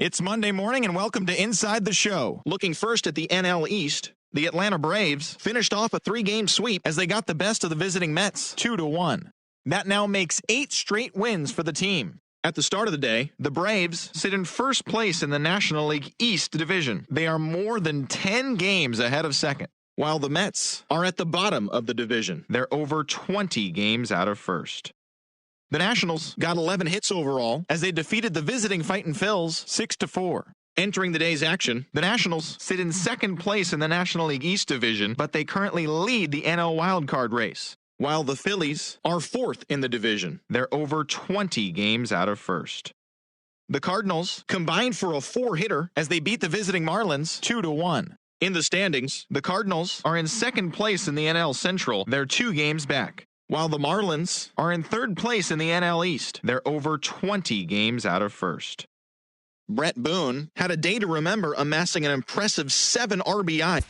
It's Monday morning and welcome to Inside the Show. Looking first at the NL East, the Atlanta Braves finished off a 3-game sweep as they got the best of the visiting Mets 2-1. That now makes 8 straight wins for the team. At the start of the day, the Braves sit in first place in the National League East division. They are more than 10 games ahead of second, while the Mets are at the bottom of the division. They're over 20 games out of first. The Nationals got 11 hits overall as they defeated the visiting Fightin' Phils 6-4. Entering the day's action, the Nationals sit in second place in the National League East division, but they currently lead the NL wildcard race, while the Phillies are fourth in the division. They're over 20 games out of first. The Cardinals combined for a 4-hitter as they beat the visiting Marlins 2-1. In the standings, the Cardinals are in second place in the NL Central. They're 2 games back, while the Marlins are in third place in the NL East. They're over 20 games out of first. Brett Boone had a day to remember, amassing an impressive 7 RBI.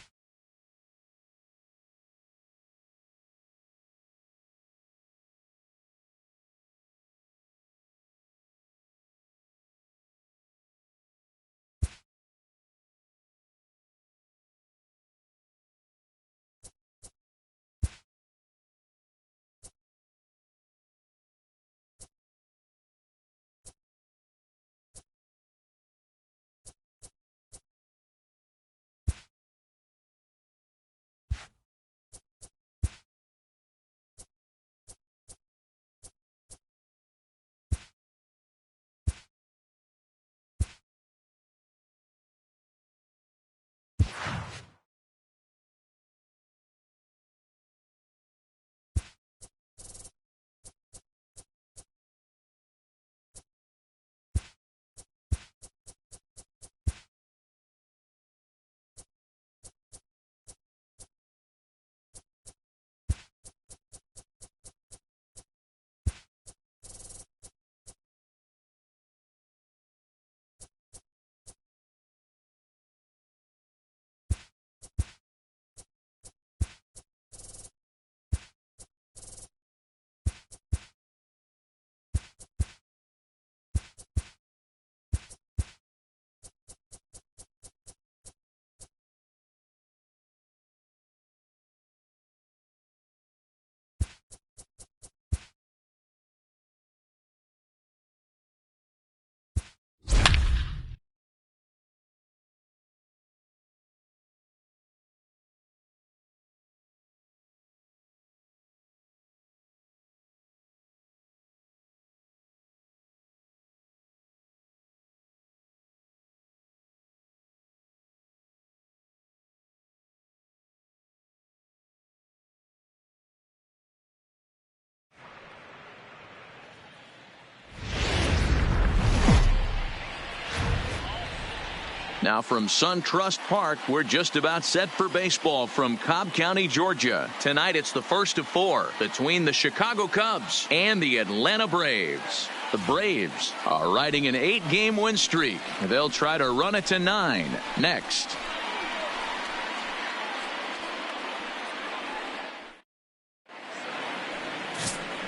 Now from SunTrust Park, we're just about set for baseball from Cobb County, Georgia. Tonight it's the first of 4 between the Chicago Cubs and the Atlanta Braves. The Braves are riding an 8-game win streak. They'll try to run it to 9 next.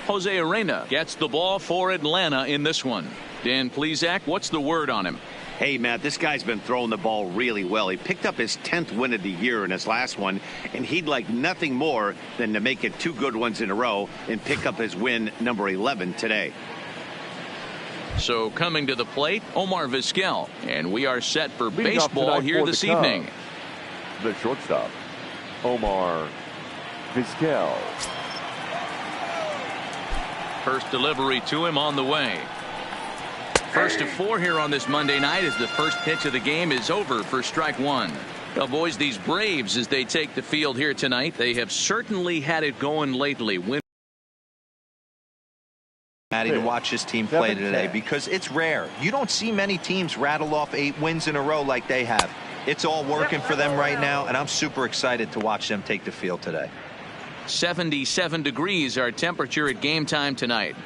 Jose Arena gets the ball for Atlanta in this one. Dan Plesac, what's the word on him? Hey, Matt, this guy's been throwing the ball really well. He picked up his 10th win of the year in his last one, and he'd like nothing more than to make it 2 good ones in a row and pick up his win number 11 today. So coming to the plate, Omar Vizquel, and we are set for baseball here this evening. The shortstop, Omar Vizquel. First delivery to him on the way. First of 4 here on this Monday night as the first pitch of the game is over for strike 1. Now, boys, these Braves, as they take the field here tonight, they have certainly had it going lately. Maddie, to watch this team play today, because it's rare. You don't see many teams rattle off 8 wins in a row like they have. It's all working for them right now, and I'm super excited to watch them take the field today. 77 degrees our temperature at game time tonight.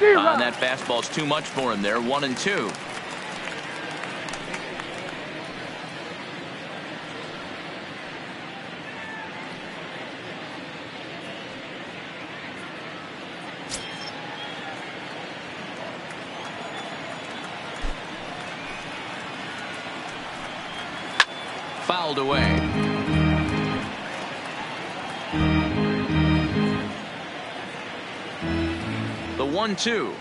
And that fastball's too much for him there. 1-2. fouled away. The 1-2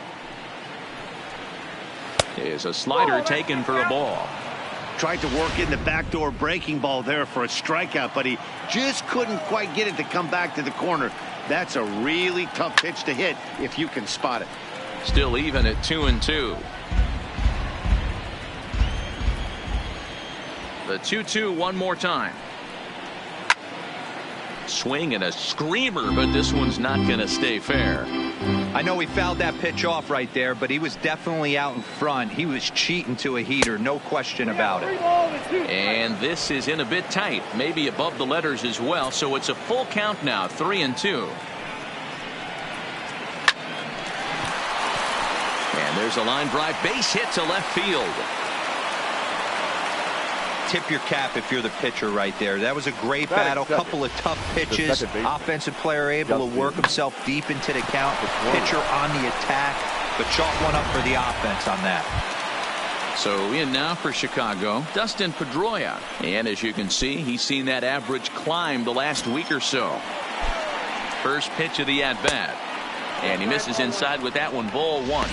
is a slider taken for a ball. Tried to work in the backdoor breaking ball there for a strikeout, but he just couldn't quite get it to come back to the corner. That's a really tough pitch to hit if you can spot it. Still even at 2-2. The 2-2 one more time. Swing and a screamer, but this one's not going to stay fair. I know he fouled that pitch off right there, but he was definitely out in front. He was cheating to a heater, no question about it. And this is in a bit tight, maybe above the letters as well, so it's a full count now, 3-2. And there's a line drive base hit to left field. Tip your cap if you're the pitcher right there. That was a great battle, couple of tough pitches. Offensive player able to work himself deep into the count. Pitcher on the attack, but chalk one up for the offense on that. So in now for Chicago, Dustin Pedroia. And as you can see, he's seen that average climb the last week or so. First pitch of the at-bat. And he misses inside with that one, ball one.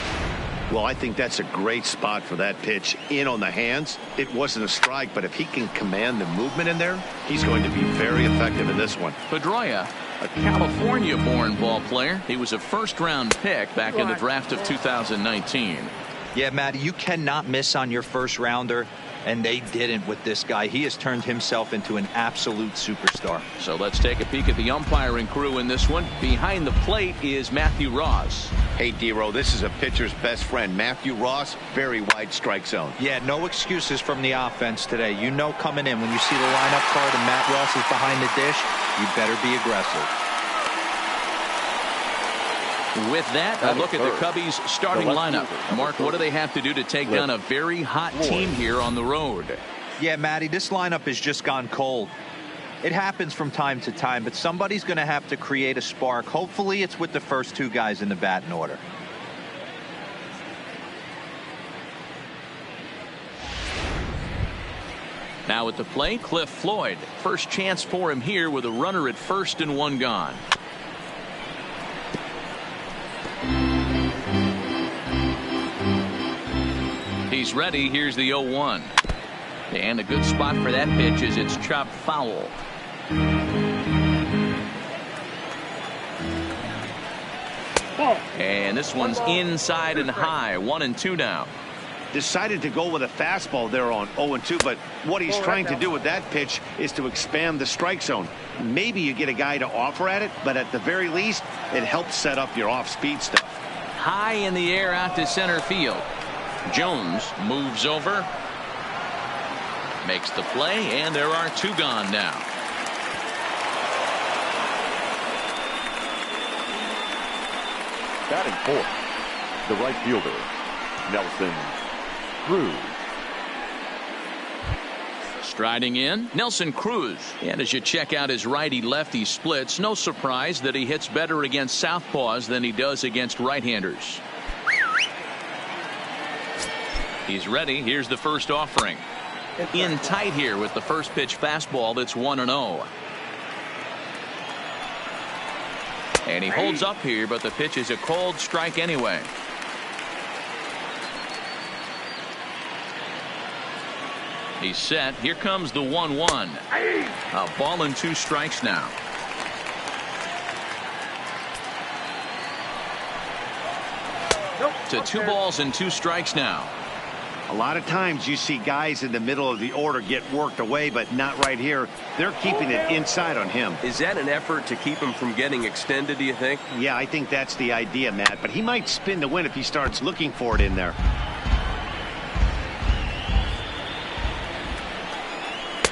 Well, I think that's a great spot for that pitch in on the hands. It wasn't a strike, but if he can command the movement in there, he's going to be very effective in this one. Pedroia, a California-born ball player. He was a first-round pick back in the draft of 2019. Yeah, Matty, you cannot miss on your first rounder, and they didn't with this guy. He has turned himself into an absolute superstar. So let's take a peek at the umpiring crew in this one. Behind the plate is Matthew Ross. Hey, D-Row, this is a pitcher's best friend. Matthew Ross, very wide strike zone. Yeah, no excuses from the offense today. You know coming in when you see the lineup card and Matt Ross is behind the dish, you better be aggressive. With that, a look at the Cubbies starting lineup. Mark, what do they have to do to take down a very hot team here on the road? Yeah, Matty, this lineup has just gone cold. It happens from time to time, but somebody's going to have to create a spark. Hopefully it's with the first two guys in the batting order. Now at the plate, Cliff Floyd. First chance for him here with a runner at first and one gone. He's ready. Here's the 0-1. And a good spot for that pitch as it's chopped foul. And this one's inside and high. 1-2 now. Decided to go with a fastball there on 0-2, but what he's trying to do with that pitch is to expand the strike zone. Maybe you get a guy to offer at it, but at the very least, it helps set up your off-speed stuff. High in the air out to center field. Jones moves over, makes the play, and there are two gone now. Batting fourth, the right fielder, Nelson Cruz. Striding in, Nelson Cruz. And as you check out his righty-lefty splits, no surprise that he hits better against southpaws than he does against right-handers. He's ready. Here's the first offering. In tight here with the first pitch fastball that's 1-0. And he holds up here, but the pitch is a cold strike anyway. He's set. Here comes the 1-1. A ball and two strikes now. To 2 balls and 2 strikes now. A lot of times you see guys in the middle of the order get worked away, but not right here. They're keeping it inside on him. Is that an effort to keep him from getting extended, do you think? Yeah, I think that's the idea, Matt, but he might spin to win if he starts looking for it in there.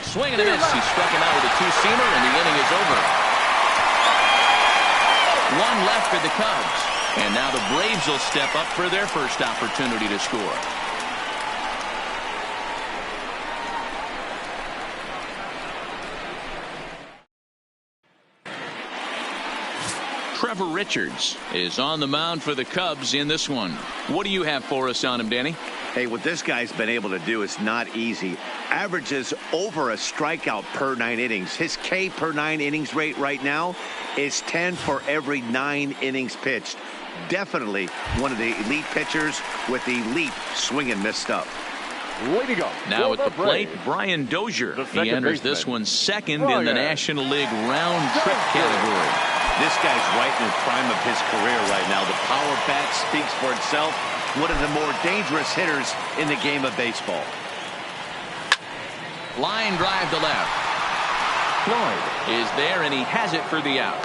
Swing and a miss. He struck him out with a two-seamer, and the inning is over. One left for the Cubs. And now the Braves will step up for their first opportunity to score. Trevor Richards is on the mound for the Cubs in this one. What do you have for us on him, Danny? Hey, what this guy's been able to do is not easy. averages over a strikeout per 9 innings. His K per 9 innings rate right now is 10 for every 9 innings pitched. Definitely one of the elite pitchers with elite swing and miss stuff. Way to go. Now at the plate, Brian Dozier. He enters this one second in the National League round trip category. This guy's right in the prime of his career right now. The power bat speaks for itself. One of the more dangerous hitters in the game of baseball. Line drive to left. Floyd is there, and he has it for the out.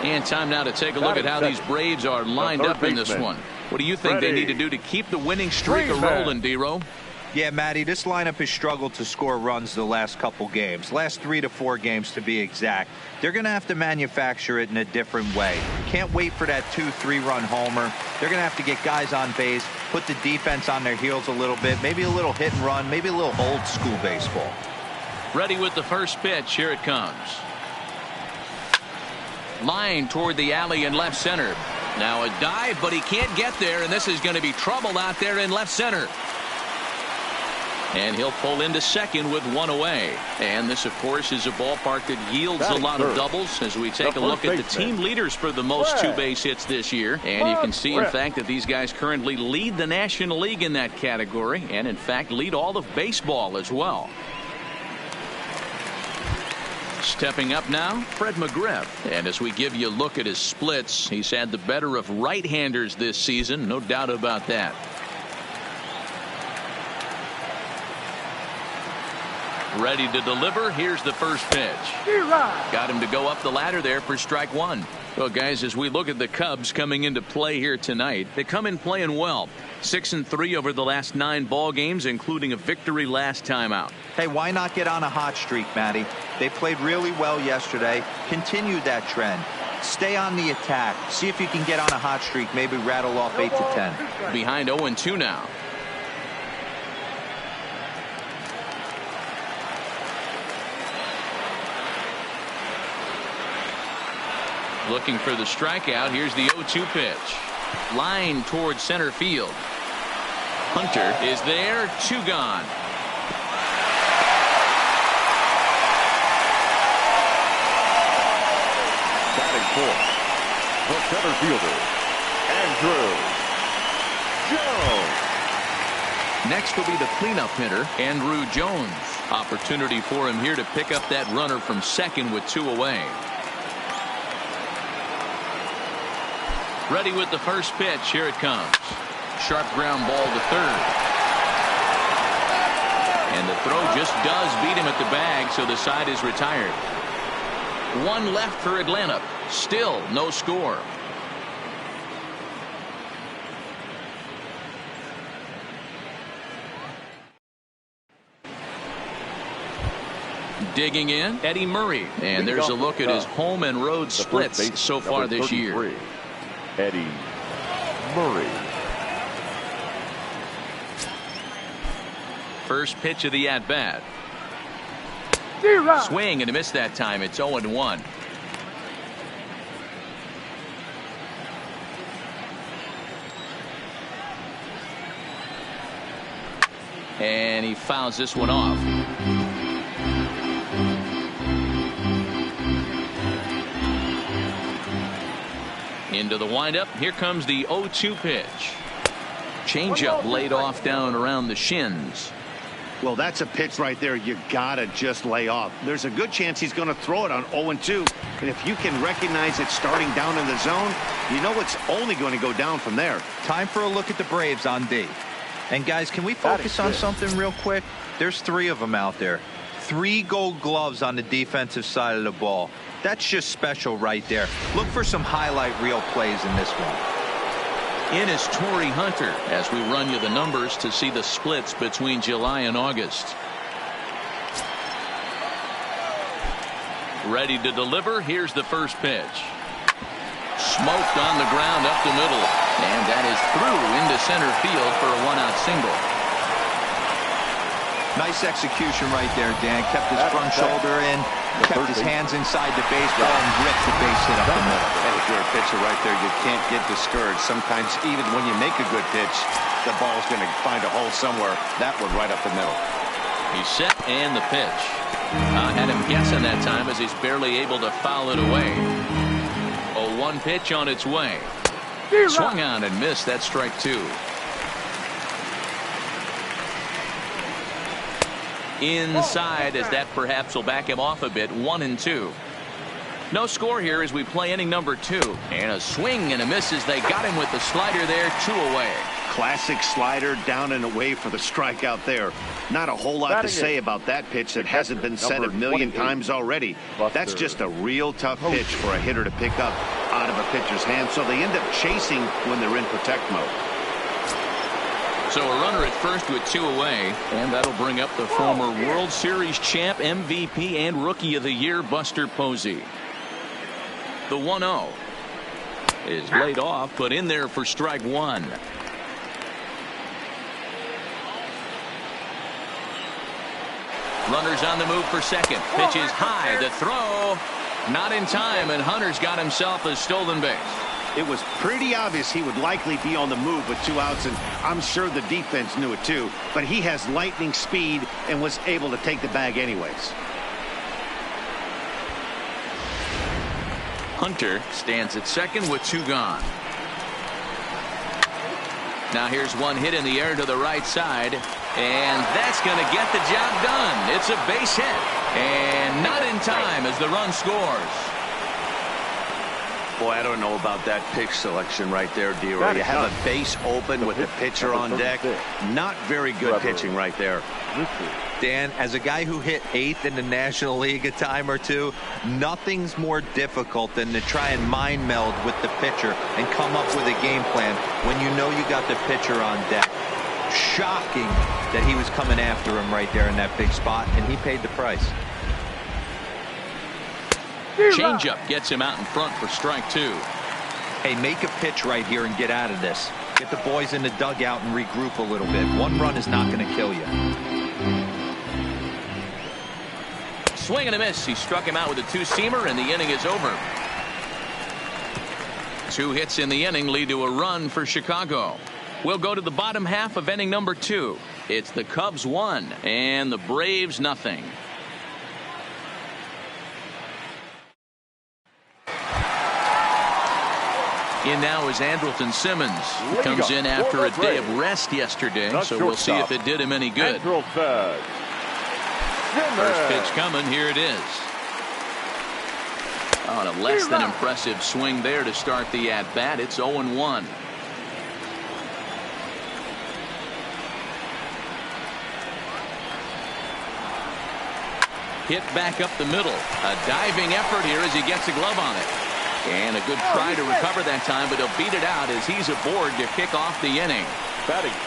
And time now to take a look at how these Braves are lined up in this one. What do you think they need to do to keep the winning streak rolling, D-Row? Yeah, Matty, this lineup has struggled to score runs the last couple games. Last 3 to 4 games to be exact. They're going to have to manufacture it in a different way. Can't wait for that 2-3 run homer. They're going to have to get guys on base, put the defense on their heels a little bit, maybe a little hit and run, maybe a little old school baseball. Ready with the first pitch. Here it comes. Line toward the alley in left center. Now a dive, but he can't get there, and this is going to be trouble out there in left center. And he'll pull into second with 1 away. And this, of course, is a ballpark that yields a lot of doubles as we take a look at the team leaders for the most 2-base hits this year. And you can see, in fact, that these guys currently lead the National League in that category and, in fact, lead all of baseball as well. Stepping up now, Fred McGriff. And as we give you a look at his splits, he's had the better of right-handers this season, no doubt about that. Ready to deliver. Here's the first pitch. Got him to go up the ladder there for strike 1. Well, guys, as we look at the Cubs coming into play here tonight, they come in playing well. 6-3 over the last 9 ball games, including a victory last time out. Hey, why not get on a hot streak, Matty? They played really well yesterday. Continue that trend. Stay on the attack. See if you can get on a hot streak. Maybe rattle off 8 to 10. Behind 0-2 now. Looking for the strikeout. Here's the 0-2 pitch. Line towards center field. Hunter is there. 2 gone. Batting fourth, the center fielder, Andrew Jones. Next will be the cleanup hitter, Andrew Jones. Opportunity for him here to pick up that runner from second with 2 away. Ready with the first pitch. Here it comes. Sharp ground ball to third. And the throw just does beat him at the bag, so the side is retired. 1 left for Atlanta. Still no score. Digging in, Eddie Murray. And there's a look at his home and road splits so far this year. Eddie Murray. First pitch of the at-bat. Swing and a miss that time. It's 0-1. And he fouls this one off. Into the windup. Here comes the 0-2 pitch. Changeup laid off down around the shins. Well, that's a pitch right there you gotta just lay off. There's a good chance he's going to throw it on 0-2. And if you can recognize it starting down in the zone, you know it's only going to go down from there. Time for a look at the Braves on D. And guys, can we focus on something real quick? There's 3 of them out there. 3 gold gloves on the defensive side of the ball. That's just special right there. Look for some highlight reel plays in this one. In is Torrey Hunter as we run you the numbers to see the splits between July and August. Ready to deliver. Here's the first pitch. Smoked on the ground up the middle. And that is through into center field for a 1-out single. Nice execution right there, Dan. Kept his front shoulder in, kept his hands inside the baseball, and ripped the base hit up the middle. And if you're a pitcher right there, you can't get discouraged. Sometimes even when you make a good pitch, the ball's going to find a hole somewhere. That one right up the middle. He's set and the pitch. Had him guessing that time as he's barely able to foul it away. 0-1 pitch on its way. Swung on and missed. That's strike 2. Inside, as that perhaps will back him off a bit. 1-2. No score here as we play inning number 2. And a swing and a miss as they got him with the slider there. 2 away. Classic slider, down and away for the strikeout there. Not a whole lot to say about that pitch that hasn't been said a million times already. That's just a real tough pitch for a hitter to pick up out of a pitcher's hand, so they end up chasing when they're in protect mode. So a runner at first with 2 away, and that'll bring up the former World Series champ, MVP, and Rookie of the Year, Buster Posey. The 1-0 is laid off, but in there for strike 1. Runners on the move for second. Pitch is high. The throw not in time, and Hunter's got himself a stolen base. It was pretty obvious he would likely be on the move with 2 outs, and I'm sure the defense knew it too, but he has lightning speed and was able to take the bag anyways. Hunter stands at second with 2 gone. Now here's one hit in the air to the right side, and that's going to get the job done. It's a base hit, and not in time as the run scores. Boy, I don't know about that pitch selection right there, D-Roy. You have a base open with the pitcher on deck. Not very good pitching right there. Dan, as a guy who hit 8th in the National League a time or two, nothing's more difficult than to try and mind meld with the pitcher and come up with a game plan when you know you got the pitcher on deck. Shocking that he was coming after him right there in that big spot, and he paid the price. Changeup gets him out in front for strike 2. Hey, make a pitch right here and get out of this. Get the boys in the dugout and regroup a little bit. 1 run is not going to kill you. Swing and a miss. He struck him out with a 2-seamer, and the inning is over. 2 hits in the inning lead to a run for Chicago. We'll go to the bottom half of inning number 2. It's the Cubs 1 and the Braves nothing. In now is Andrelton Simmons. He comes in after a day of rest yesterday, so we'll see if it did him any good. First pitch coming. Here it is. On a less than impressive swing there to start the at-bat. It's 0-1. Hit back up the middle. A diving effort here as he gets a glove on it. And a good try to recover that time, but he'll beat it out as he's aboard to kick off the inning.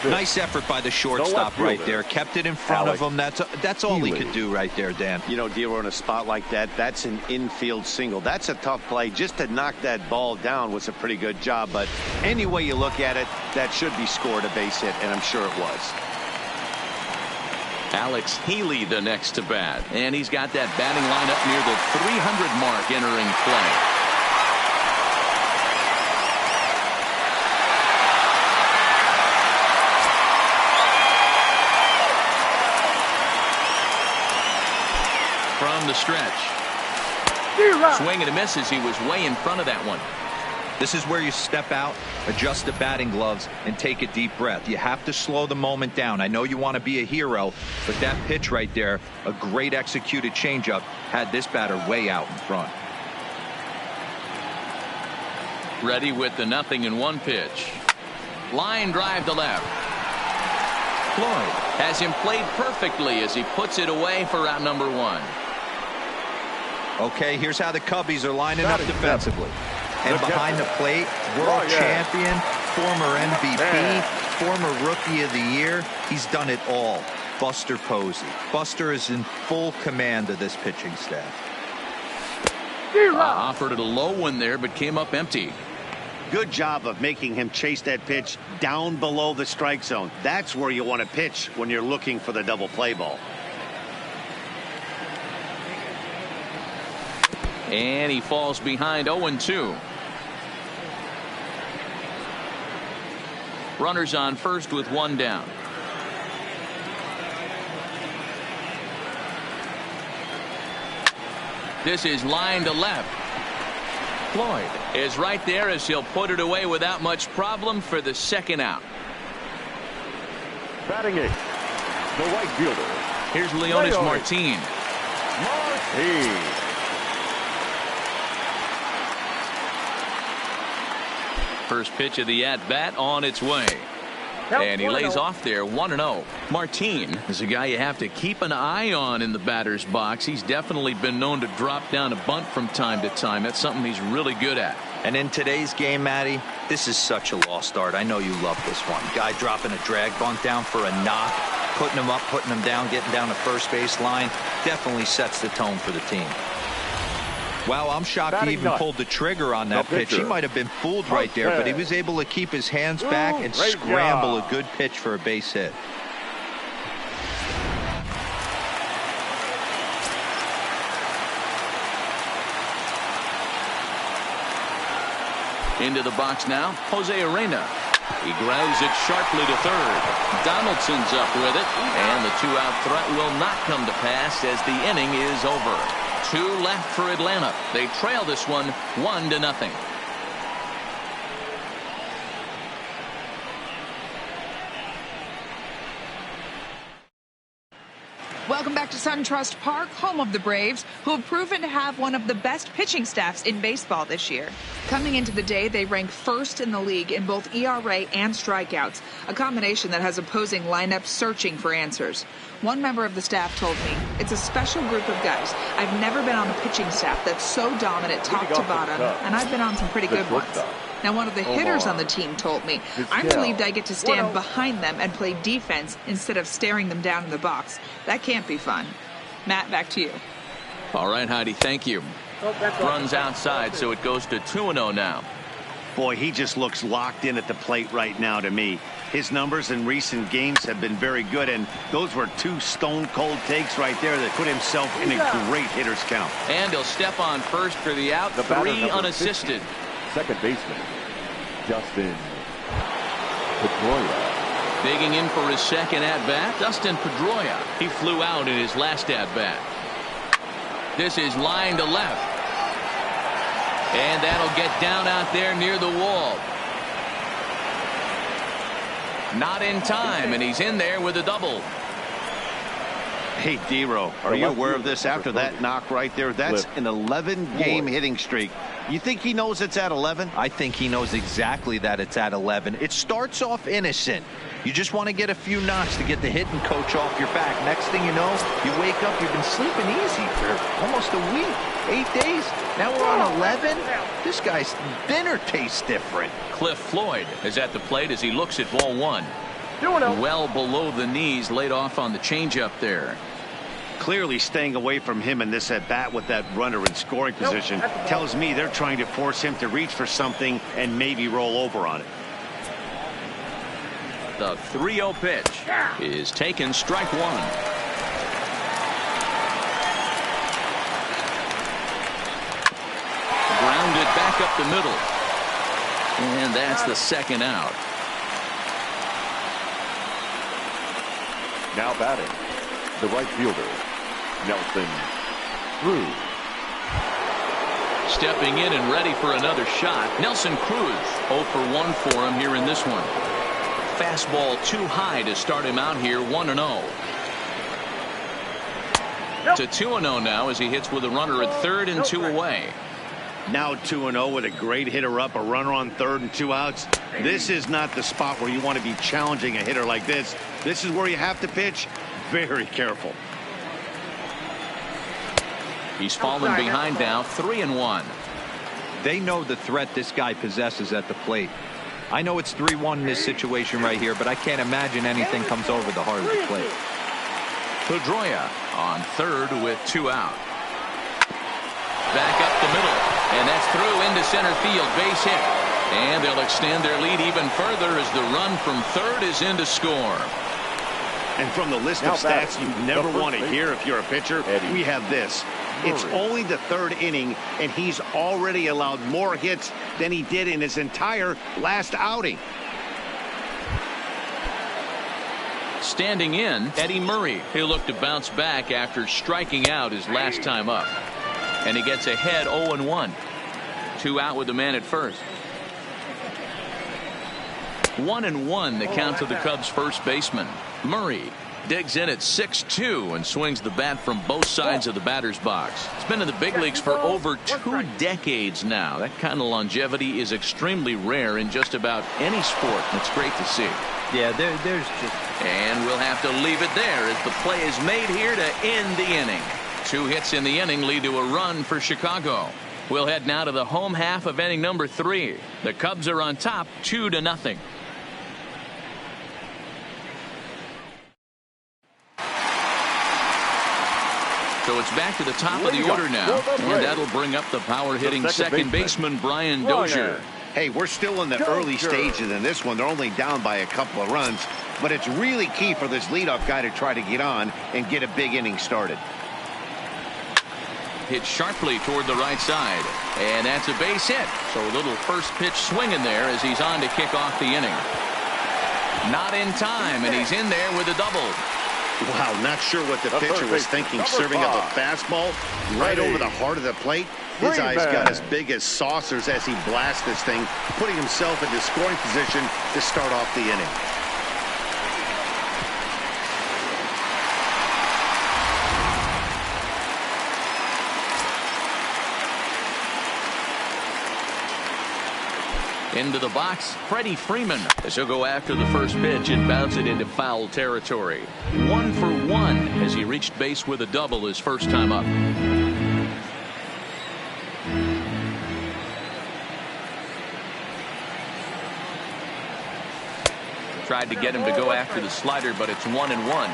Nice effort by the shortstop right there. Kept it in front of him. That's all he could do right there, Dan. You know, D-Roy, in a spot like that, that's an infield single. That's a tough play. Just to knock that ball down was a pretty good job. But any way you look at it, that should be scored a base hit, and I'm sure it was. Alex Healy the next to bat. And he's got that batting lineup near the 300 mark entering play. From the stretch. Swing and a miss as he was way in front of that one. This is where you step out, adjust the batting gloves, and take a deep breath. You have to slow the moment down. I know you want to be a hero, but that pitch right there, a great executed changeup, had this batter way out in front. Ready with the 0-1 pitch. Line drive to left. Floyd has him played perfectly as he puts it away for out number 1. Okay, here's how the Cubbies are lining up defensively. And behind the plate, world champion, former MVP, former Rookie of the Year. He's done it all. Buster Posey. Buster is in full command of this pitching staff. Offered it a low one there, but came up empty. Good job of making him chase that pitch down below the strike zone. That's where you want to pitch when you're looking for the double play ball. And he falls behind 0-2. Runners on first with one down. This is line to left. Floyd is right there as he'll put it away without much problem for the second out. Batting eighth, the right fielder. Here's Leonis Martin. First pitch of the at-bat on its way. And he lays off there 1-0. Martin is a guy you have to keep an eye on in the batter's box. He's definitely been known to drop down a bunt from time to time. That's something he's really good at. And in today's game, Matty, this is such a lost art. I know you love this one. Guy dropping a drag bunt down for a knock, putting him up, putting him down, getting down the first base line. Definitely sets the tone for the team. Wow, I'm shocked he even pulled the trigger on that pitch. He might have been fooled right there, but he was able to keep his hands back and scramble a good pitch for a base hit. Into the box now, Jose Arena. He grounds it sharply to third. Donaldson's up with it, and the two-out threat will not come to pass as the inning is over. 2 left for Atlanta. They trail this one 1-0. Welcome back to SunTrust Park, home of the Braves, who have proven to have one of the best pitching staffs in baseball this year. Coming into the day, they rank first in the league in both ERA and strikeouts, a combination that has opposing lineups searching for answers. One member of the staff told me, "It's a special group of guys. I've never been on a pitching staff that's so dominant top to bottom, and I've been on some pretty good ones." Now, one of the hitters on the team told me, "I'm relieved I get to stand behind them and play defense instead of staring them down in the box. That can't be fun." Matt, back to you. All right, Heidi, thank you. Runs outside, so it goes to 2-0 now. Boy, he just looks locked in at the plate right now to me. His numbers in recent games have been very good, and those were 2 stone-cold takes right there that put himself in a great hitter's count. And he'll step on first for the out, 3 unassisted. 15, second baseman, Dustin Pedroia. Digging in for his second at-bat, Dustin Pedroia. He flew out in his last at-bat. This is line to left. And that'll get down out there near the wall. Not in time, and he's in there with a double. Hey, D-Row, are you aware of this after that knock right there? That's an 11-game hitting streak. You think he knows it's at 11? I think he knows exactly that it's at 11. It starts off innocent. You just want to get a few knocks to get the hitting coach off your back. Next thing you know, you wake up, you've been sleeping easy for almost a week, 8 days. Now we're on 11. This guy's dinner tastes different. Cliff Floyd is at the plate as he looks at ball 1. Well below the knees, laid off on the changeup there. Clearly staying away from him in this at-bat with that runner in scoring position tells me they're trying to force him to reach for something and maybe roll over on it. The 3-0 pitch is taken, strike 1. Grounded back up the middle. And that's the second out. Now batting, the right fielder, Nelson Cruz. Stepping in and ready for another shot, Nelson Cruz. 0 for 1 for him here in this one. Fastball too high to start him out here, 1-0. To 2-0 now as he hits with a runner at third and 2 away. Now 2-0 with a great hitter up, a runner on third and 2 outs. This is not the spot where you want to be challenging a hitter like this. This is where you have to pitch very careful. He's fallen behind now, 3-1. They know the threat this guy possesses at the plate. I know it's 3-1 in this situation right here, but I can't imagine anything comes over the heart of the plate. Pedroia on third with 2 out. Back up the middle, and that's through into center field, base hit. And they'll extend their lead even further as the run from third is in to score. And from the list of stats you never want to hear if you're a pitcher, we have this. It's only the 3rd inning, and he's already allowed more hits than he did in his entire last outing. Standing in, Eddie Murray. He'll look to bounce back after striking out his last time up. And he gets ahead 0-1. 2 out with the man at first. 1-1 the count to the Cubs first baseman. Murray digs in at 6-2 and swings the bat from both sides of the batter's box. He's been in the big leagues for over 2 decades now. That kind of longevity is extremely rare in just about any sport. It's great to see. Yeah, there's just... And we'll have to leave it there as the play is made here to end the inning. 2 hits in the inning lead to a run for Chicago. We'll head now to the home half of inning number 3. The Cubs are on top 2-0. So it's back to the top of the order now, and that'll bring up the power-hitting second baseman, Brian Dozier. Hey, we're still in the early stages in this one. They're only down by a couple of runs, but it's really key for this leadoff guy to try to get on and get a big inning started. Hit sharply toward the right side, and that's a base hit. So a little first pitch swing in there as he's on to kick off the inning. Not in time, and he's in there with a double. Wow, not sure what the pitcher was thinking, serving up a fastball right over the heart of the plate. His eyes got as big as saucers as he blasts this thing, putting himself into scoring position to start off the inning. Into the box, Freddie Freeman, as he'll go after the first pitch and bounce it into foul territory. 1 for 1 as he reached base with a double his first time up. Tried to get him to go after the slider, but it's 1-1.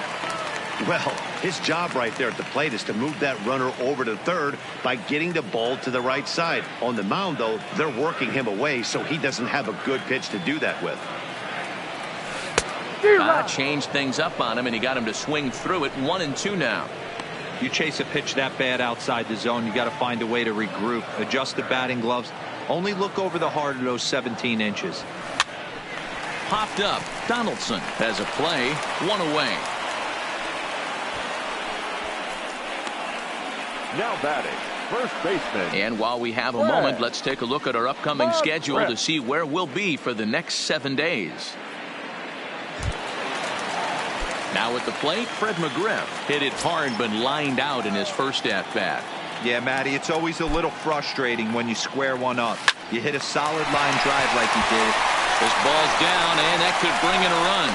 Well, his job right there at the plate is to move that runner over to third by getting the ball to the right side. On the mound, though, they're working him away, so he doesn't have a good pitch to do that with. Changed things up on him, and he got him to swing through it. 1-2 now. You chase a pitch that bad outside the zone, you got to find a way to regroup, adjust the batting gloves. Only look over the heart of those 17 inches. Popped up. Donaldson has a play. 1 away. Now batting, first baseman. And while we have a moment, let's take a look at our upcoming schedule to see where we'll be for the next 7 days. Now at the plate, Fred McGriff hit it hard but lined out in his first at-bat. Yeah, Matty, it's always a little frustrating when you square one up. You hit a solid line drive like you did. This ball's down, and that could bring in a run.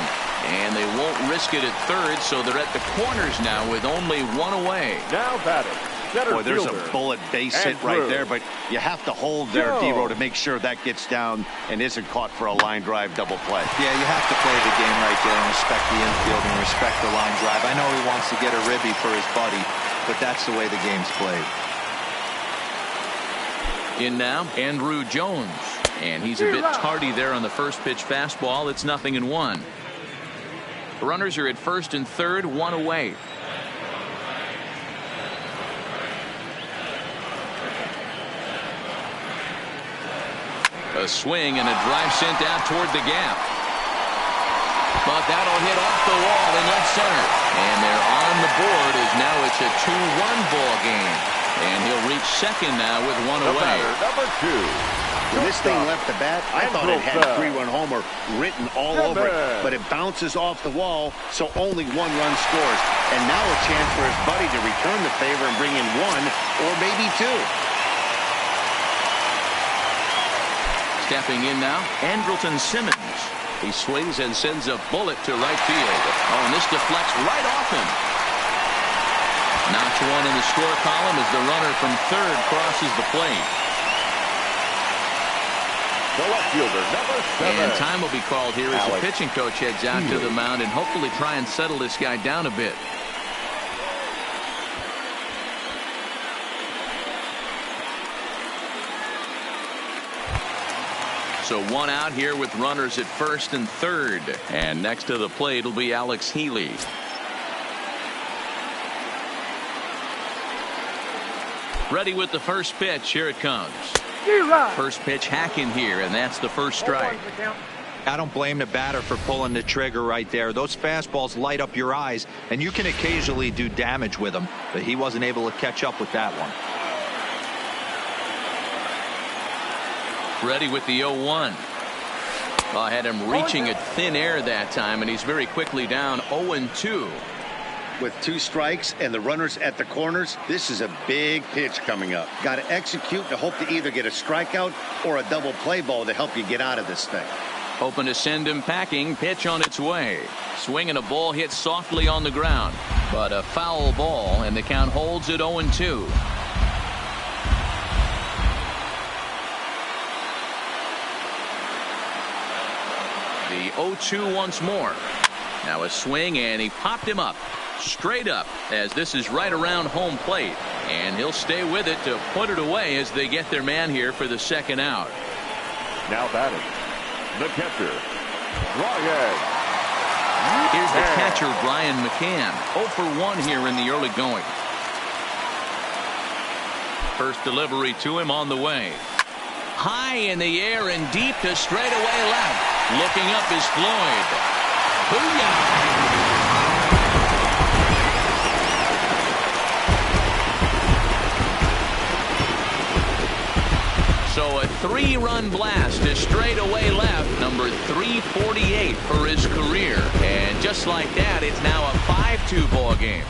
And they won't risk it at third, so they're at the corners now with only 1 away. Now batting. Boy, there's a bullet base hit right there, but you have to hold there, D-Row, to make sure that gets down and isn't caught for a line drive double play. Yeah, you have to play the game right there and respect the infield and respect the line drive. I know he wants to get a ribby for his buddy, but that's the way the game's played. In now, Andrew Jones. And he's a bit tardy there on the first pitch fastball. It's 0-1. Runners are at first and third, 1 away. A swing and a drive sent out toward the gap. But that'll hit off the wall in left center. And they're on the board as now it's a 2-1 ball game. And he'll reach second now with 1 away. Number 2. When this thing left the bat, I thought it had a 3-run homer written all over it, but it bounces off the wall, so only 1 run scores. And now a chance for his buddy to return the favor and bring in 1 or maybe 2. Stepping in now, Andrelton Simmons. He swings and sends a bullet to right field. Oh, and this deflects right off him. Notch 1 in the score column as the runner from third crosses the plate. The left fielder, number 7. And time will be called here as the pitching coach heads out to the mound and hopefully try and settle this guy down a bit. So 1 out here with runners at first and third. And next to the plate will be Alex Healy. Ready with the first pitch. Here it comes. First pitch hack in here, and that's the first strike. I don't blame the batter for pulling the trigger right there. Those fastballs light up your eyes, and you can occasionally do damage with them, but he wasn't able to catch up with that one. Ready with the 0-1. I had him reaching at thin air that time, and he's very quickly down 0-2. With 2 strikes and the runners at the corners, this is a big pitch coming up. Got to execute to hope to either get a strikeout or a double play ball to help you get out of this thing. Hoping to send him packing. Pitch on its way. Swinging a ball hit softly on the ground, but a foul ball, and the count holds at 0-2. The 0-2 once more. Now a swing, and he popped him up. Straight up, as this is right around home plate, and he'll stay with it to put it away as they get their man here for the second out. Now batting, the catcher, Ryan. Here's the catcher, Brian McCann. 0 for 1 here in the early going. First delivery to him on the way. High in the air and deep to straightaway left. Looking up is Floyd. Booyah! So a 3-run blast to straightaway left, number 348 for his career. And just like that, it's now a 5-2 ball game.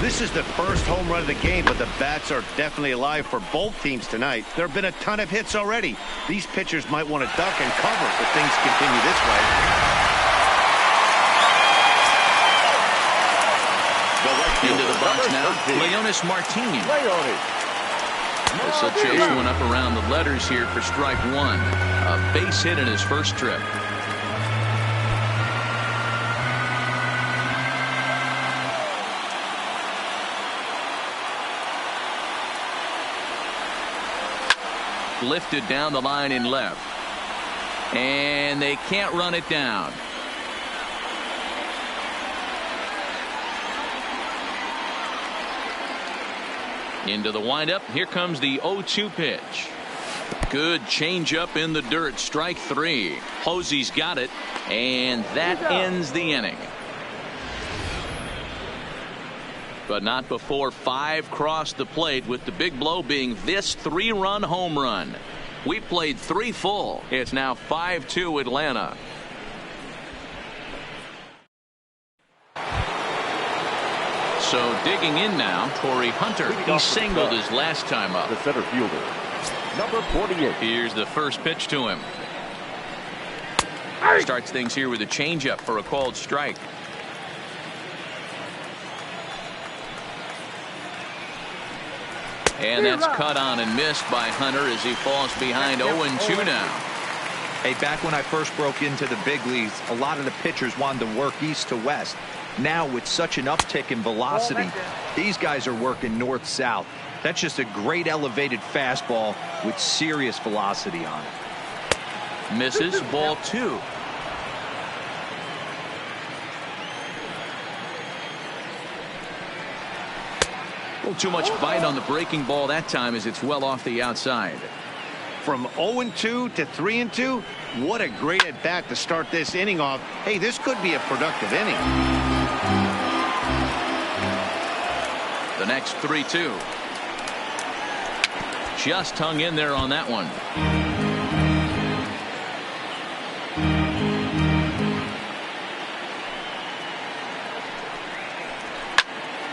This is the first home run of the game, but the bats are definitely alive for both teams tonight. There have been a ton of hits already. These pitchers might want to duck and cover if things continue this way. Into the box now, Leonis Martinez. This will chase one up around the letters here for strike 1. A base hit in his first trip. Lifted down the line in left, and they can't run it down. Into the windup. Here comes the 0-2 pitch. Good changeup in the dirt. Strike 3. Posey's got it, and that ends the inning. But not before 5 crossed the plate, with the big blow being this 3-run home run. We played 3 full. It's now 5-2 Atlanta. So digging in now, Torrey Hunter. He singled his last time up. The center fielder, number 48. Here's the first pitch to him. Starts things here with a changeup for a called strike. And that's cut on and missed by Hunter as he falls behind 0-2 now. Hey, back when I first broke into the big leagues, a lot of the pitchers wanted to work east to west. Now, with such an uptick in velocity, these guys are working north-south. That's just a great elevated fastball with serious velocity on it. Misses, ball 2. A little too much bite on the breaking ball that time as it's well off the outside. From 0-2 to 3-2, what a great at bat to start this inning off. Hey, this could be a productive inning. The next 3-2. Just hung in there on that one.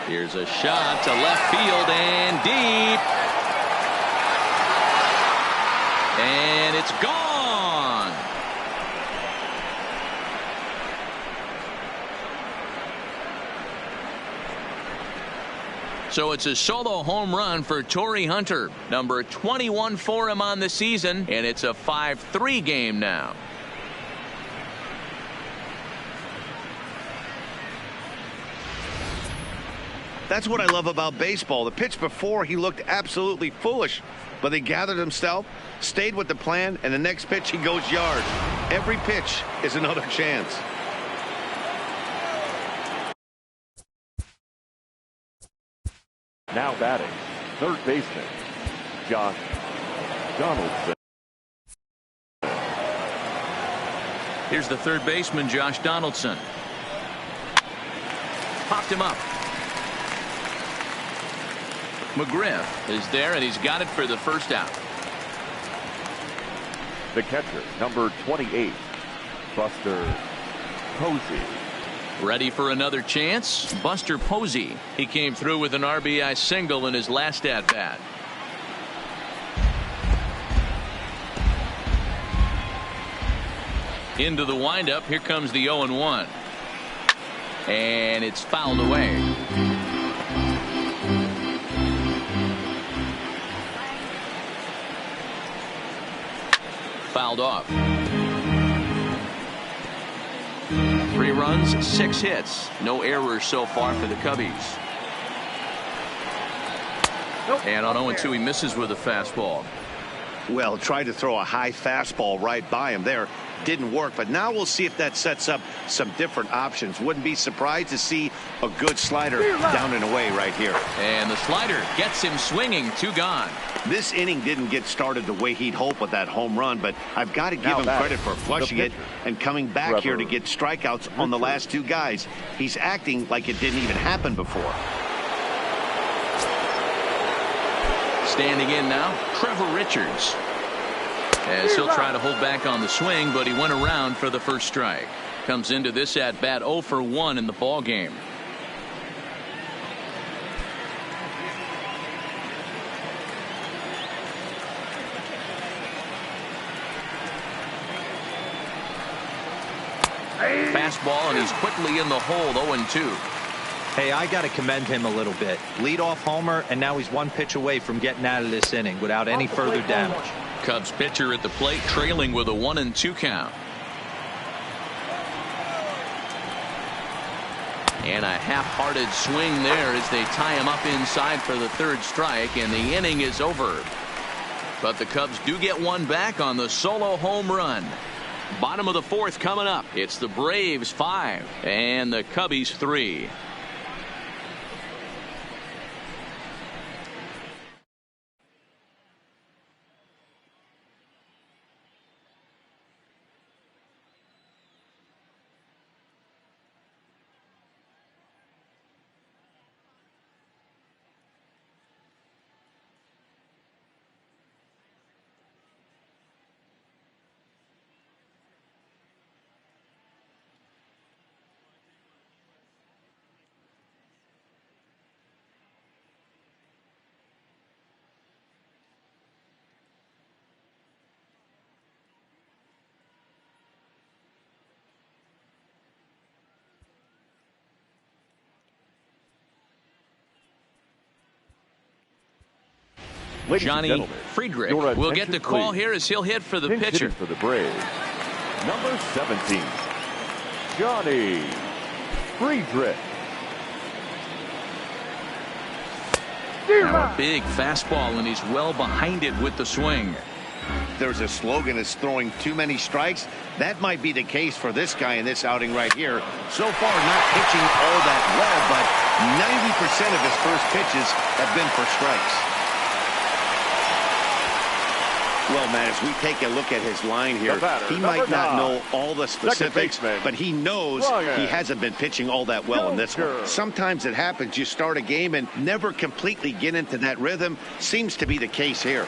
Here's a shot to left field and deep. And it's gone. So it's a solo home run for Torrey Hunter, number 21 for him on the season, and it's a 5-3 game now. That's what I love about baseball. The pitch before, he looked absolutely foolish, but he gathered himself, stayed with the plan, and the next pitch he goes yard. Every pitch is another chance. Now batting, third baseman, Josh Donaldson. Here's the third baseman, Josh Donaldson. Popped him up. McGriff is there, and he's got it for the first out. The catcher, number 28, Buster Posey. Ready for another chance? Buster Posey. He came through with an RBI single in his last at-bat. Into the windup. Here comes the 0-1. And it's fouled away. Fouled off. 3 runs, 6 hits. No errors so far for the Cubbies. And on 0-2, he misses with a fastball. Well, tried to throw a high fastball right by him there. Didn't work, but now we'll see if that sets up some different options. Wouldn't be surprised to see a good slider down and away right here. And the slider gets him swinging. 2 gone. This inning didn't get started the way he'd hoped with that home run, but I've got to give him credit for flushing it and coming back here to get strikeouts on the last 2 guys. He's acting like it didn't even happen before. Standing in now, Trevor Richards. As he'll try to hold back on the swing, but he went around for the first strike. Comes into this at bat 0 for 1 in the ball game. Fastball, and he's quickly in the hole. 0-2. Hey, I got to commend him a little bit. Leadoff homer, and now he's 1 pitch away from getting out of this inning without any further damage. Cubs pitcher at the plate, trailing with a 1-2 count. And a half-hearted swing there as they tie him up inside for the 3rd strike, and the inning is over. But the Cubs do get 1 back on the solo home run. Bottom of the 4th coming up. It's the Braves 5 and the Cubbies 3. Johnny Friedrich will get the call here as he'll hit for the pitcher. For the Braves, number 17, Johnny Friedrich. Now a big fastball, and he's well behind it with the swing. There's a slogan as throwing too many strikes. That might be the case for this guy in this outing right here. So far, not pitching all that well, but 90% of his first pitches have been for strikes. Well, Matt, as we take a look at his line here, he might not know all the specifics, but he knows he hasn't been pitching all that well in this one. Sometimes it happens. You start a game and never completely get into that rhythm. Seems to be the case here.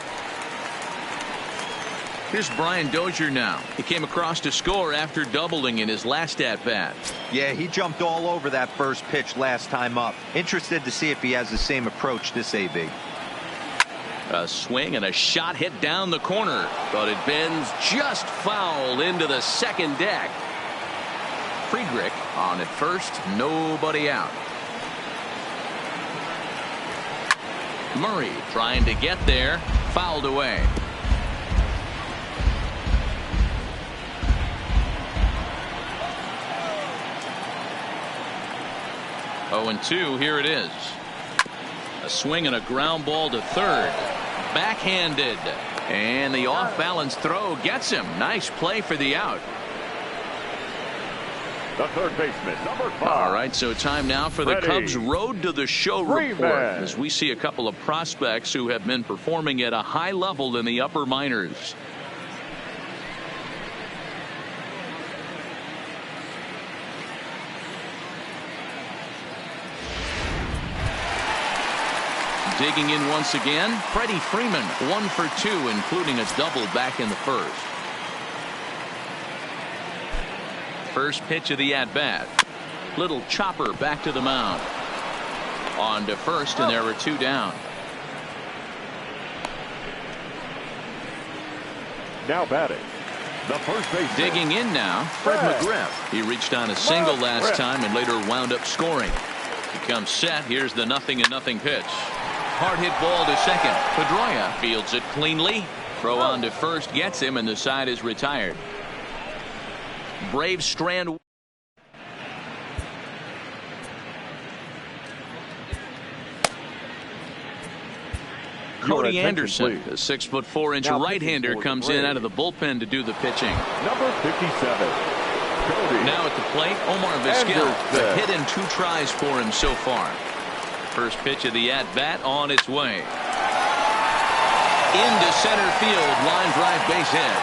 Here's Brian Dozier now. He came across to score after doubling in his last at-bat. Yeah, he jumped all over that first pitch last time up. Interested to see if he has the same approach this AB. A swing and a shot hit down the corner, but it bends just foul into the second deck. Friedrich on at first, nobody out. Murray trying to get there, fouled away. Oh, and 2, here it is. A swing and a ground ball to third. Backhanded. And the off-balance throw gets him. Nice play for the out. The third baseman, number 5. All right, so time now for the Cubs Road to the Show report, as we see a couple of prospects who have been performing at a high level in the upper minors. Digging in once again, Freddie Freeman, 1 for 2, including a double back in the first. First pitch of the at-bat. Little chopper back to the mound. On to first, and there were 2 down. Now batting, the first baseman. Digging in now, Fred McGriff. He reached on a single last time and later wound up scoring. He comes set. Here's the 0-0 pitch. Hard hit ball to second. Pedroia fields it cleanly. Throw on to first gets him, and the side is retired. Braves strand. Cody Anderson, the 6'4" right-hander, comes in out of the bullpen to do the pitching. Number 57. Cody. Now at the plate, Omar Vizquel. A hit and 2 tries for him so far. First pitch of the at-bat on its way. Into center field, line drive, base hit.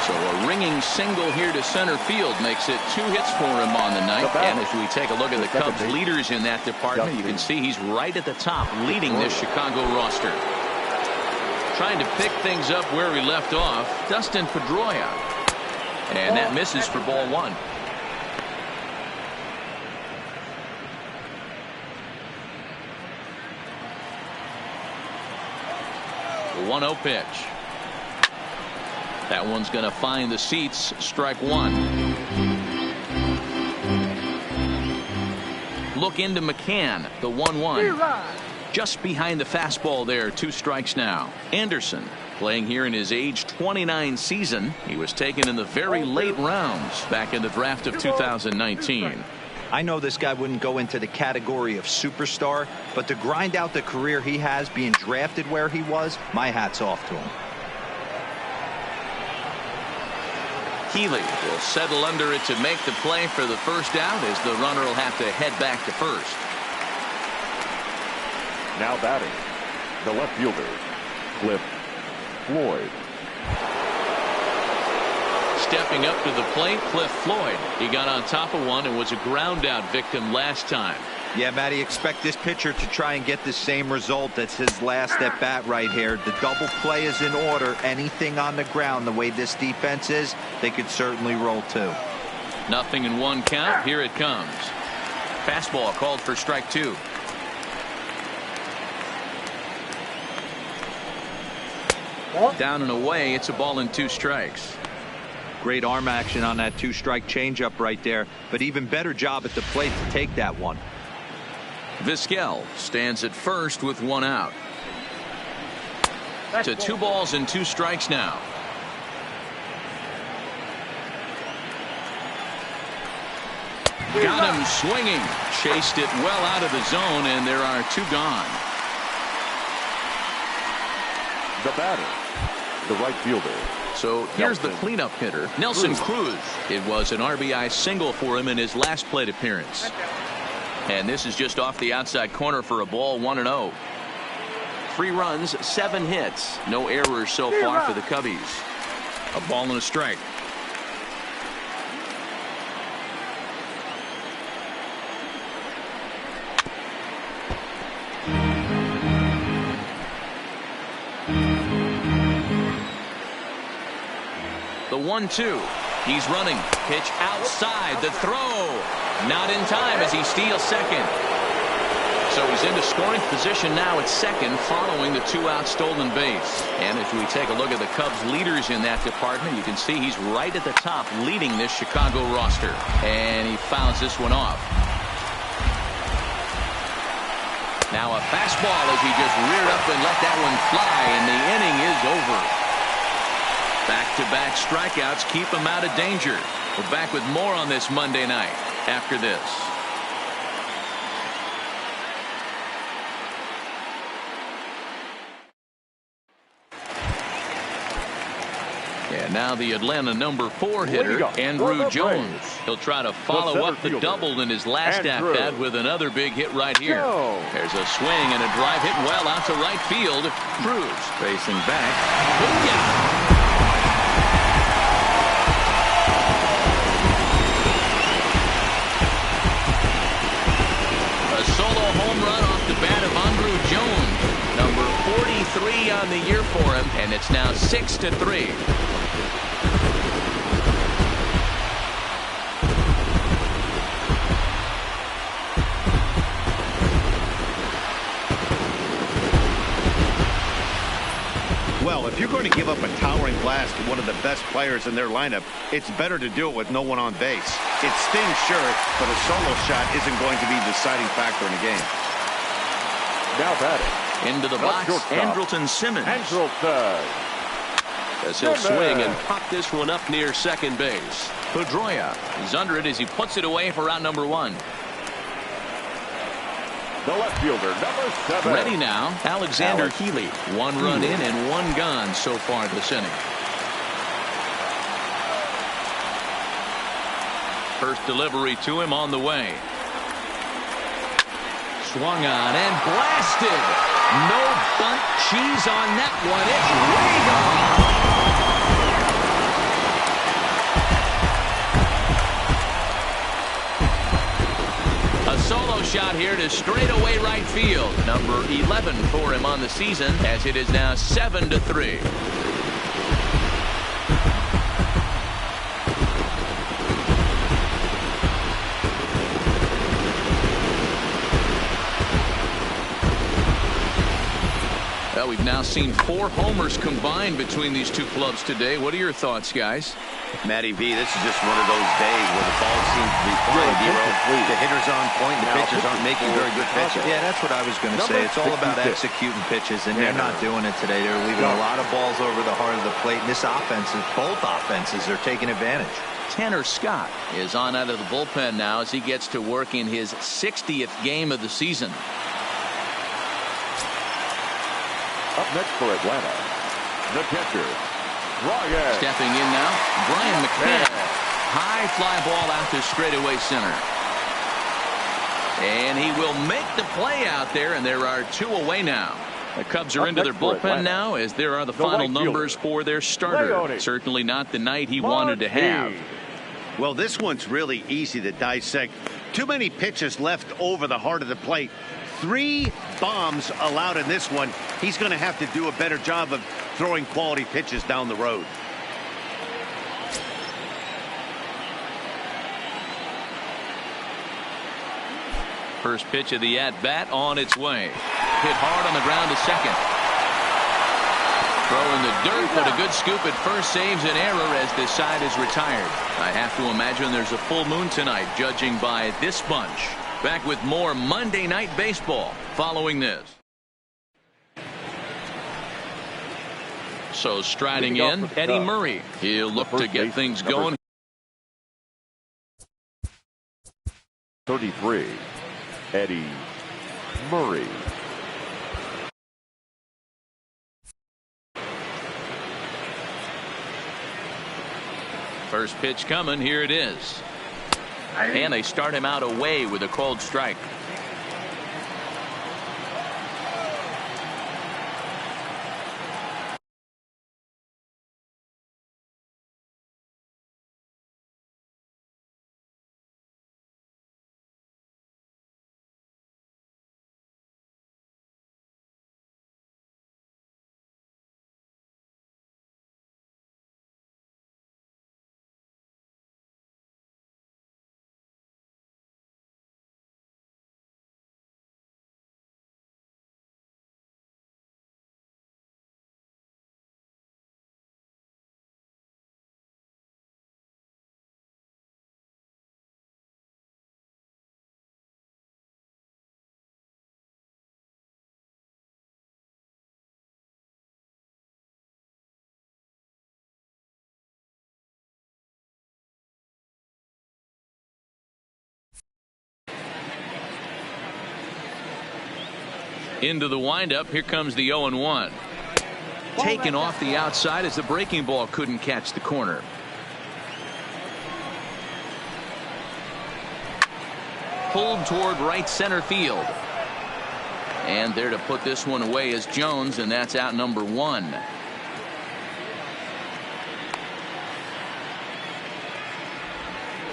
So a ringing single here to center field makes it 2 hits for him on the night. And as we take a look at the Cubs leaders in that department, you can see he's right at the top leading this Chicago roster. Trying to pick things up where we left off, Dustin Pedroia. And that misses for ball 1. The 1-0 pitch. That one's going to find the seats. Strike 1. Look into McCann. The 1-1. Just behind the fastball there. 2 strikes now. Anderson playing here in his age 29 season. He was taken in the very late rounds back in the draft of 2019. I know this guy wouldn't go into the category of superstar, but to grind out the career he has being drafted where he was, my hat's off to him. Healy will settle under it to make the play for the first out, as the runner will have to head back to first. Now batting, the left fielder, Cliff Floyd. Stepping up to the plate, Cliff Floyd. He got on top of one and was a ground out victim last time. Yeah, Matty, expect this pitcher to try and get the same result. That's his last at bat right here. The double play is in order. Anything on the ground, the way this defense is, they could certainly roll 2. 0-1 count. Here it comes. Fastball called for strike 2. Down and away. It's a ball and 2 strikes. Great arm action on that 2-strike changeup right there, but even better job at the plate to take that one. Vizquel stands at first with 1 out. To 2 balls and 2 strikes now. Got him swinging. Chased it well out of the zone, and there are 2 gone. The batter, the right fielder. So here's the cleanup hitter, Nelson Cruz. It was an RBI single for him in his last plate appearance. And this is just off the outside corner for a ball, 1-0. 3 runs, 7 hits. No errors so far for the Cubbies. A ball and a strike. The 1-2. He's running. Pitch outside. The throw. Not in time as he steals second. So he's into scoring position now at second, following the 2-out stolen base. And as we take a look at the Cubs leaders in that department, you can see he's right at the top leading this Chicago roster. And he fouls this one off. Now a fastball as he just reared up and let that one fly, and the inning is over. Back-to-back strikeouts keep him out of danger. We're back with more on this Monday night after this. And now the Atlanta number 4 hitter, Andrew Jones. He'll try to follow up the double in his last at-bat with another big hit right here. There's a swing and a drive hit well out to right field. Cruz facing back. Booyah! A solo home run off the bat of Andrew Jones. Number 43 on the year for him, and it's now 6-3. Well, if you're going to give up a towering blast to one of the best players in their lineup, it's better to do it with no one on base. It stings, sure, but a solo shot isn't going to be the deciding factor in a game. Now batting. Into the box, Andrelton Simmons. Andrelton. As he'll swing and pop this one up near second base. Pedroia is under it as he puts it away for out number 1. The left fielder, number 7. Ready now, Alexander Healy. 1 run in and 1 gone so far this inning. First delivery to him on the way. Swung on and blasted. No bunt cheese on that one. It's way gone. A solo shot here to straightaway right field. Number 11 for him on the season, as it is now 7-3. Well, we've now seen 4 homers combined between these two clubs today. What are your thoughts, guys? Matty V, this is just one of those days where the ball seems to be flying. The hitter's on point, the pitchers aren't making very good pitches. Yeah, that's what I was going to say. It's all about executing pitches, and they're not doing it today. They're leaving a lot of balls over the heart of the plate. And this offense, both offenses are taking advantage. Tanner Scott is on out of the bullpen now as he gets to work in his 60th game of the season. Up next for Atlanta, the catcher, Ryan. Stepping in now, Brian McCann. High fly ball out to straightaway center. And he will make the play out there, and there are 2 away now. The Cubs are into their bullpen now, as there are the final numbers for their starter. Certainly not the night he wanted to have. Well, this one's really easy to dissect. Too many pitches left over the heart of the plate. 3 bombs allowed in this one. He's going to have to do a better job of throwing quality pitches down the road. First pitch of the at-bat on its way. Hit hard on the ground to second. Throw in the dirt, but a good scoop at first saves an error as this side is retired. I have to imagine there's a full moon tonight, judging by this bunch. Back with more Monday Night Baseball following this. So striding in, Eddie Murray. He'll look to get things going. 33, Eddie Murray. First pitch coming. Here it is. And they start him out away with a cold strike. Into the windup. Here comes the 0-1. taken off the outside as the breaking ball couldn't catch the corner. Pulled toward right center field. And there to put this one away is Jones, and that's out number 1.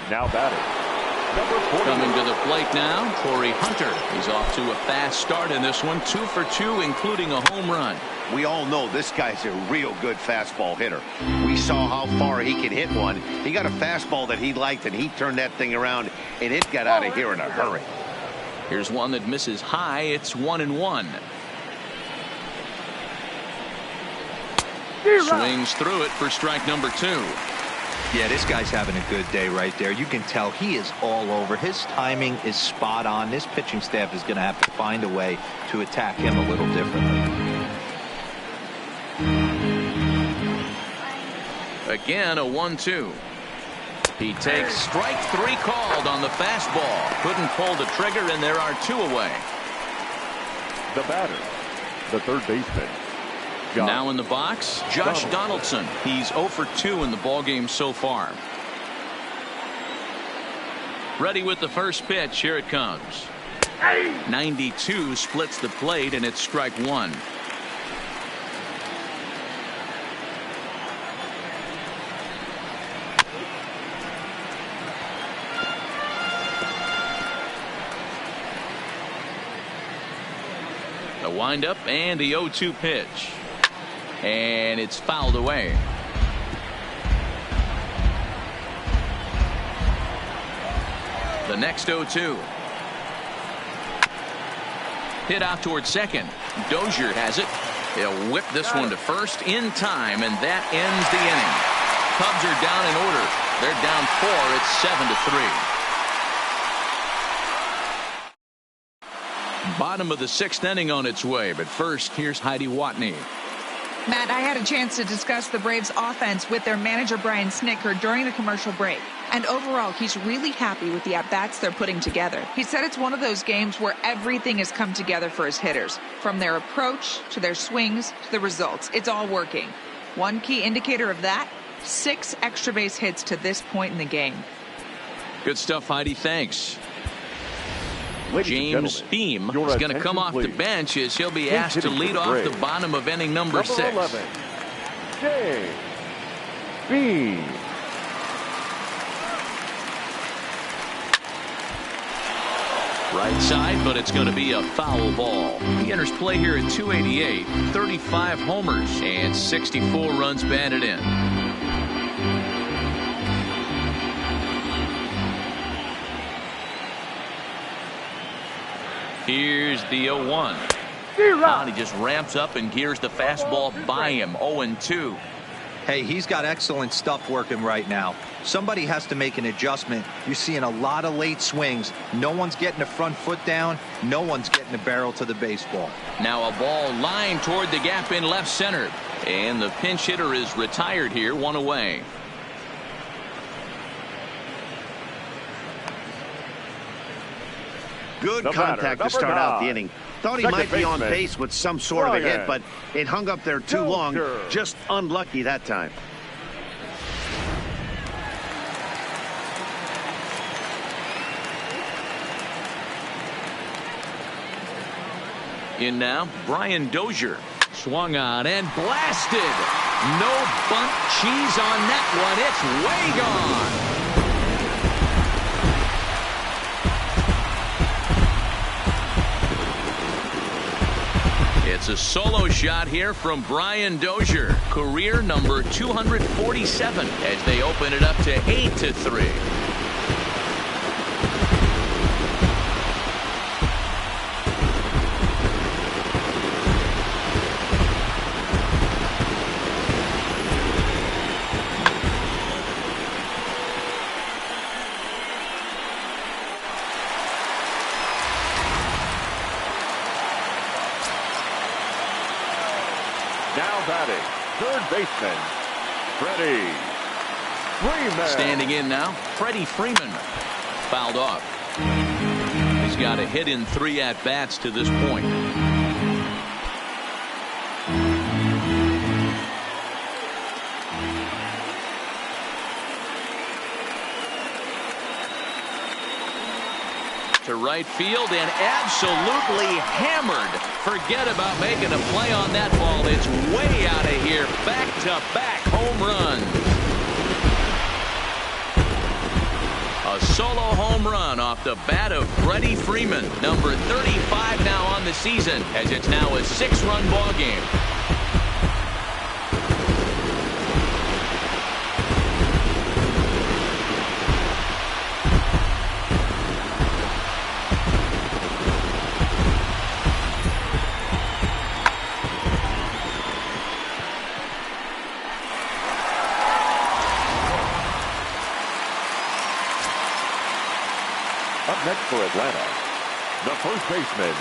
Now batting, number 40. Coming to the plate now, Corey Hunter. He's off to a fast start in this one, 2 for 2, including a home run. We all know this guy's a real good fastball hitter. We saw how far he could hit one. He got a fastball that he liked, and he turned that thing around, and it got out of here in a hurry. Here's one that misses high. It's 1-1. Swings through it for strike number 2. Yeah, this guy's having a good day right there. You can tell he is all over. His timing is spot on. This pitching staff is going to have to find a way to attack him a little differently. Again, a 1-2. He takes strike 3 called on the fastball. Couldn't pull the trigger, and there are 2 away. The batter, the third baseman. Now in the box, Josh Donaldson. He's 0 for 2 in the ballgame so far. Ready with the first pitch. Here it comes. 92 splits the plate, and it's strike 1. The windup and the 0-2 pitch. And it's fouled away. The next 0-2. Hit out towards second. Dozier has it. He'll whip this one to first in time, and that ends the inning. Cubs are down in order. They're down 4. It's 7-3. Bottom of the 6th inning on its way, but first, here's Heidi Watney. Matt, I had a chance to discuss the Braves offense with their manager Brian Snitker during the commercial break. And overall, he's really happy with the at-bats they're putting together. He said it's one of those games where everything has come together for his hitters. From their approach to their swings to the results. It's all working. One key indicator of that, 6 extra base hits to this point in the game. Good stuff, Heidi. Thanks. Ladies James Beam is going to come off the bench as he'll be asked to lead off the bottom of inning number 6. 11, James Beam. Right side, but it's going to be a foul ball. He enters play here at 288, 35 homers, and 64 runs batted in. Here's the 0-1. He just ramps up and gears the fastball by him. 0-2. Hey, he's got excellent stuff working right now. Somebody has to make an adjustment. You're seeing a lot of late swings. No one's getting the front foot down. No one's getting the barrel to the baseball. Now a ball lined toward the gap in left center. And the pinch hitter is retired here, 1 away. Good contact to start out the inning. Thought he might be on base with some sort of a hit, but it hung up there too long. Just unlucky that time. In now, Brian Dozier. Swung on and blasted. No bunt cheese on that one. It's way gone. It's a solo shot here from Brian Dozier, career number 247 as they open it up to 8-3. Now batting, third baseman, Freddie Freeman. Standing in now, Freddie Freeman. Fouled off. He's got a hit in 3 at-bats to this point. right field and absolutely hammered. Forget about making a play on that ball. It's way out of here. Back-to-back home run. A solo home run off the bat of Freddie Freeman, number 35 now on the season, as it's now a 6-run ball game. Up next for Atlanta, the first baseman,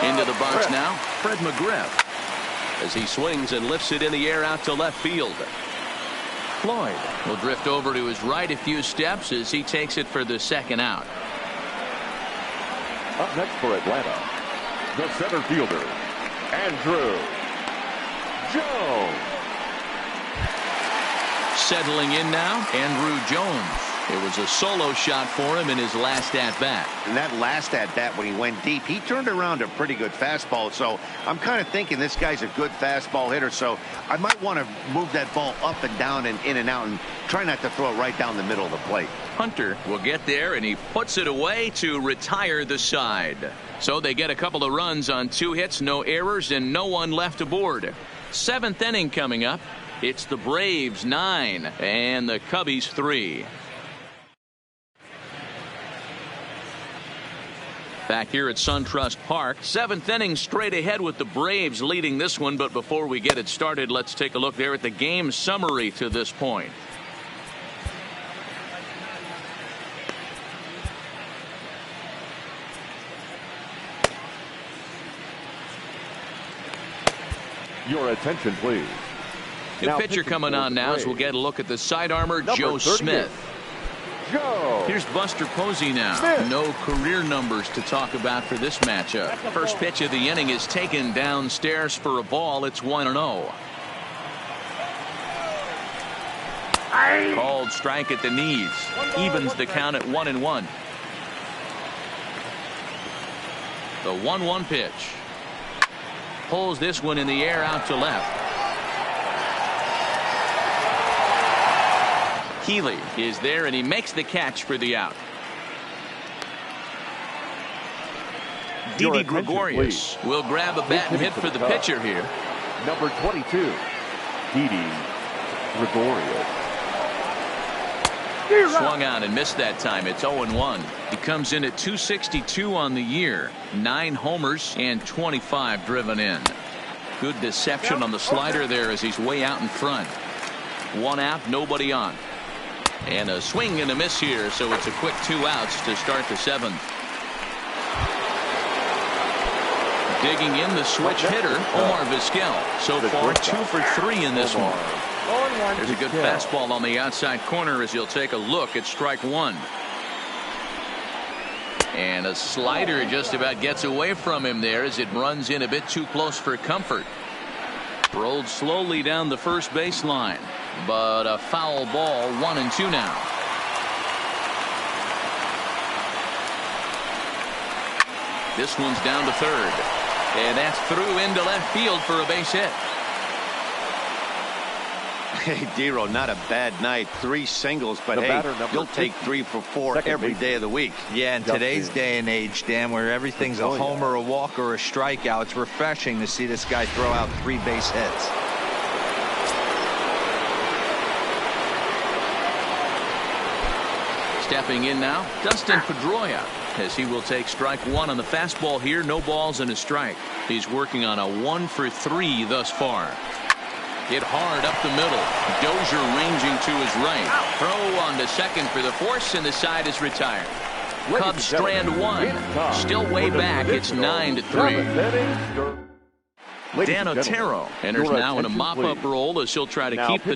Into the box now, Fred McGriff, as he swings and lifts it in the air out to left field. Floyd will drift over to his right a few steps as he takes it for the second out. Up next for Atlanta, the center fielder, Andrew Jones. Settling in now, Andrew Jones. It was a solo shot for him in his last at-bat. And that last at-bat when he went deep, he turned around a pretty good fastball. So I'm kind of thinking this guy's a good fastball hitter. So I might want to move that ball up and down and in and out and try not to throw it right down the middle of the plate. Hunter will get there, and he puts it away to retire the side. So they get a couple of runs on 2 hits, no errors, and no one left aboard. 7th inning coming up. It's the Braves 9 and the Cubbies 3. Back here at SunTrust Park, 7th inning straight ahead with the Braves leading this one. But before we get it started, let's take a look there at the game summary to this point. Your attention, please. New pitcher coming on now as we'll get a look at the side armor, Joe Smith. Here's Buster Posey now. No career numbers to talk about for this matchup. First pitch of the inning is taken downstairs for a ball. It's 1-0. Called strike at the knees. Evens the count at 1-1. The 1-1 pitch. Pulls this one in the air out to left. Healy is there, and he makes the catch for the out. Didi Gregorius will grab a bat and hit for the pitcher here. Number 22, Didi Gregorius. Swung on and missed that time. It's 0-1. He comes in at 262 on the year. 9 homers and 25 driven in. Good deception on the slider there as he's way out in front. 1 out, nobody on. And a swing and a miss here, so it's a quick 2 outs to start the 7th. Digging in the switch hitter, Omar Vizquel. So far 2 for 3 in this one. There's a good fastball on the outside corner as he'll take a look at strike 1. And a slider just about gets away from him there as it runs in a bit too close for comfort. Rolled slowly down the first baseline, but a foul ball. 1-2 now. This one's down to third, and that's through into left field for a base hit. Hey, Dero, not a bad night. 3 singles, but hey, you'll take 3 for 4 every day of the week. Yeah, in today's day and age, Dan, where everything's a homer, a walk, or a strikeout, it's refreshing to see this guy throw out 3 base hits. Stepping in now, Dustin Pedroia, as he will take strike 1 on the fastball here. No balls and a strike. He's working on a 1 for 3 thus far. Hit hard up the middle. Dozier ranging to his right. Throw on to second for the force, and the side is retired. Cubs strand 1. Still way back. It's 9-3. Dan Otero enters now in a mop-up role as he'll try to keep the